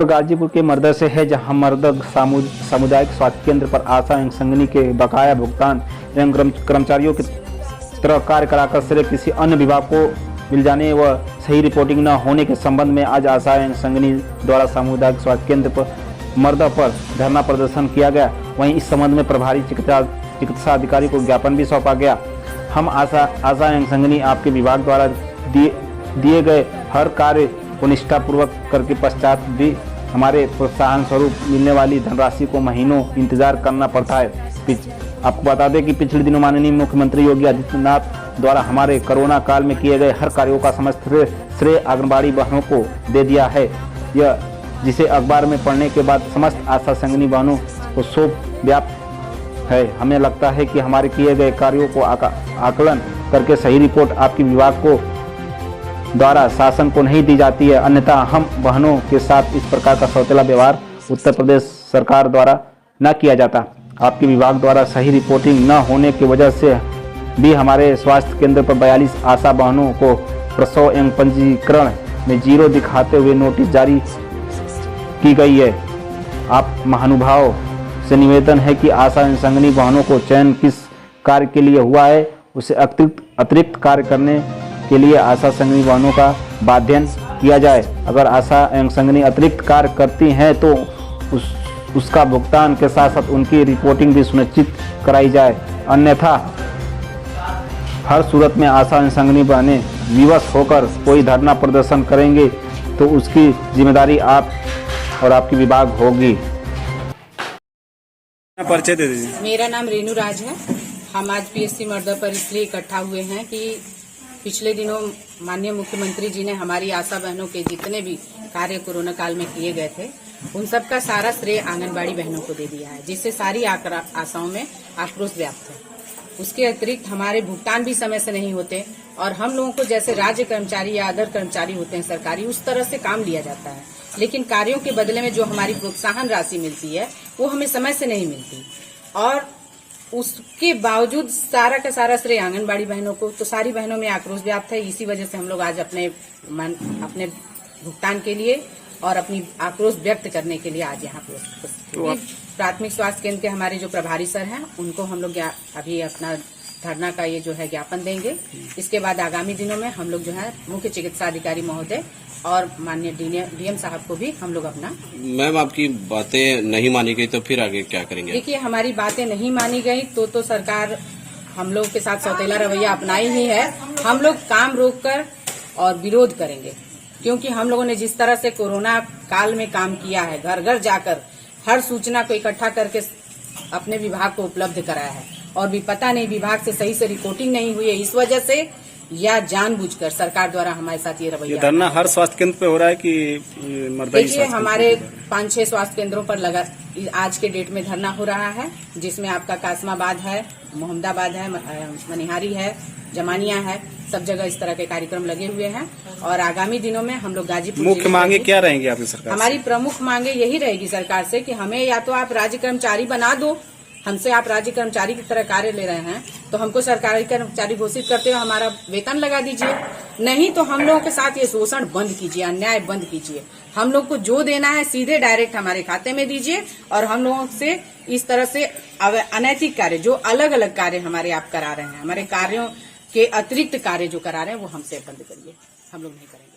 गाजीपुर के मर्दा से है, जहां मर्दा सामुदायिक स्वास्थ्य केंद्र पर आशा एवं संगिनी के बकाया भुगतान एवं कर्मचारियों की तरह कार्य कराकर श्रेय किसी अन्य विभाग को मिल जाने व सही रिपोर्टिंग न होने के संबंध में आज आशा एवं संगिनी द्वारा सामुदायिक स्वास्थ्य केंद्र पर मर्दा पर धरना प्रदर्शन किया गया। वहीं इस संबंध में प्रभारी चिकित्सा अधिकारी को ज्ञापन भी सौंपा गया। हम आशा एवं संगिनी आपके विभाग द्वारा दिए गए हर कार्य को निष्ठापूर्वक करके पश्चात भी हमारे प्रोत्साहन स्वरूप मिलने वाली धनराशि को महीनों इंतजार करना पड़ता है। आपको बता दें कि पिछले दिनों माननीय मुख्यमंत्री योगी आदित्यनाथ द्वारा हमारे कोरोना काल में किए गए हर कार्यों का समस्त श्रेय आंगनबाड़ी बहनों को दे दिया है, यह जिसे अखबार में पढ़ने के बाद समस्त आशा संगिनी बहनों को शोक व्याप्त है। हमें लगता है कि हमारे किए गए कार्यों को आकलन करके सही रिपोर्ट आपके विभाग को द्वारा शासन को नहीं दी जाती है, अन्यथा हम बहनों के साथ इस प्रकार का सौतेला व्यवहार उत्तर प्रदेश सरकार द्वारा न किया जाता। आपके विभाग द्वारा सही रिपोर्टिंग न होने की वजह से भी हमारे स्वास्थ्य केंद्र पर 42 आशा बहनों को प्रसव एवं पंजीकरण में 0 दिखाते हुए नोटिस जारी की गई है। आप महानुभाव से निवेदन है कि आशा एवं संगिनी बहनों को चयन किस कार्य के लिए हुआ है, उसे अतिरिक्त कार्य करने के लिए आशा संगिनी बहनों का बाध्यन किया जाए। अगर आशा एवं संगिनी अतिरिक्त कार्य करती हैं तो उसका भुगतान के साथ साथ उनकी रिपोर्टिंग भी सुनिश्चित कराई जाए, अन्यथा हर सूरत में आशा एवं संगिनी बहनें विवश होकर कोई धरना प्रदर्शन करेंगे तो उसकी जिम्मेदारी आप और आपकी विभाग होगी। परिचय दे दीजिए। मेरा नाम रेणु राज है। हम आज पीएससी मर्दा पर इसलिए इकट्ठा हुए हैं कि पिछले दिनों माननीय मुख्यमंत्री जी ने हमारी आशा बहनों के जितने भी कार्य कोरोना काल में किए गए थे उन सब का सारा श्रेय आंगनबाड़ी बहनों को दे दिया है, जिससे सारी आशाओं में आक्रोश व्याप्त है। उसके अतिरिक्त हमारे भुगतान भी समय से नहीं होते और हम लोगों को जैसे राज्य कर्मचारी या अदर कर्मचारी होते हैं सरकारी, उस तरह से काम लिया जाता है, लेकिन कार्यों के बदले में जो हमारी प्रोत्साहन राशि मिलती है वो हमें समय से नहीं मिलती और उसके बावजूद सारा का सारा श्रेय आंगनबाड़ी बहनों को, तो सारी बहनों में आक्रोश व्याप्त है। इसी वजह से हम लोग आज अपने भुगतान के लिए और अपनी आक्रोश व्यक्त करने के लिए आज यहाँ पे प्राथमिक स्वास्थ्य केंद्र के हमारे जो प्रभारी सर हैं उनको हम लोग अभी अपना धरना का ये जो है ज्ञापन देंगे। इसके बाद आगामी दिनों में हम लोग जो है मुख्य चिकित्सा अधिकारी महोदय और माननीय डीएम साहब को भी हम लोग अपना। मैम, आपकी बातें नहीं मानी गई तो फिर आगे क्या करेंगे? देखिए, हमारी बातें नहीं मानी गई तो सरकार हम लोग के साथ सौतेला रवैया अपनाई ही है। हम लोग काम रोककर और विरोध करेंगे, क्योंकि हम लोगों ने जिस तरह से कोरोना काल में काम किया है, घर घर जाकर हर सूचना को इकट्ठा करके अपने विभाग को उपलब्ध कराया है और भी पता नहीं विभाग से सही से रिपोर्टिंग नहीं हुई है, इस वजह से या जानबूझकर सरकार द्वारा हमारे साथ ये रवैया। धरना हर स्वास्थ्य केंद्र पे हो रहा है कि मर्दाई? देखिए, हमारे 5-6 स्वास्थ्य केंद्रों पर लगा आज के डेट में धरना हो रहा है, जिसमें आपका कासमाबाद है, मोहम्मदाबाद है, मनिहारी है, जमानिया है, सब जगह इस तरह के कार्यक्रम लगे हुए हैं। और आगामी दिनों में हम लोग गाजीपुर मुख्य मांगे क्या रहेंगी आपकी सरकार? हमारी प्रमुख मांगे यही रहेगी सरकार से कि हमें या तो आप राज्य कर्मचारी बना दो, हमसे आप राज्य कर्मचारी की तरह कार्य ले रहे हैं तो हमको सरकारी कर्मचारी घोषित करते हुए हमारा वेतन लगा दीजिए, नहीं तो हम लोगों के साथ ये शोषण बंद कीजिए, अन्याय बंद कीजिए। हम लोग को जो देना है सीधे डायरेक्ट हमारे खाते में दीजिए और हम लोगों से इस तरह से अनैतिक कार्य, जो अलग अलग कार्य हमारे आप करा रहे हैं, हमारे कार्यों के अतिरिक्त कार्य जो करा रहे हैं वो हमसे बंद करिए। हम लोग नहीं करेंगे।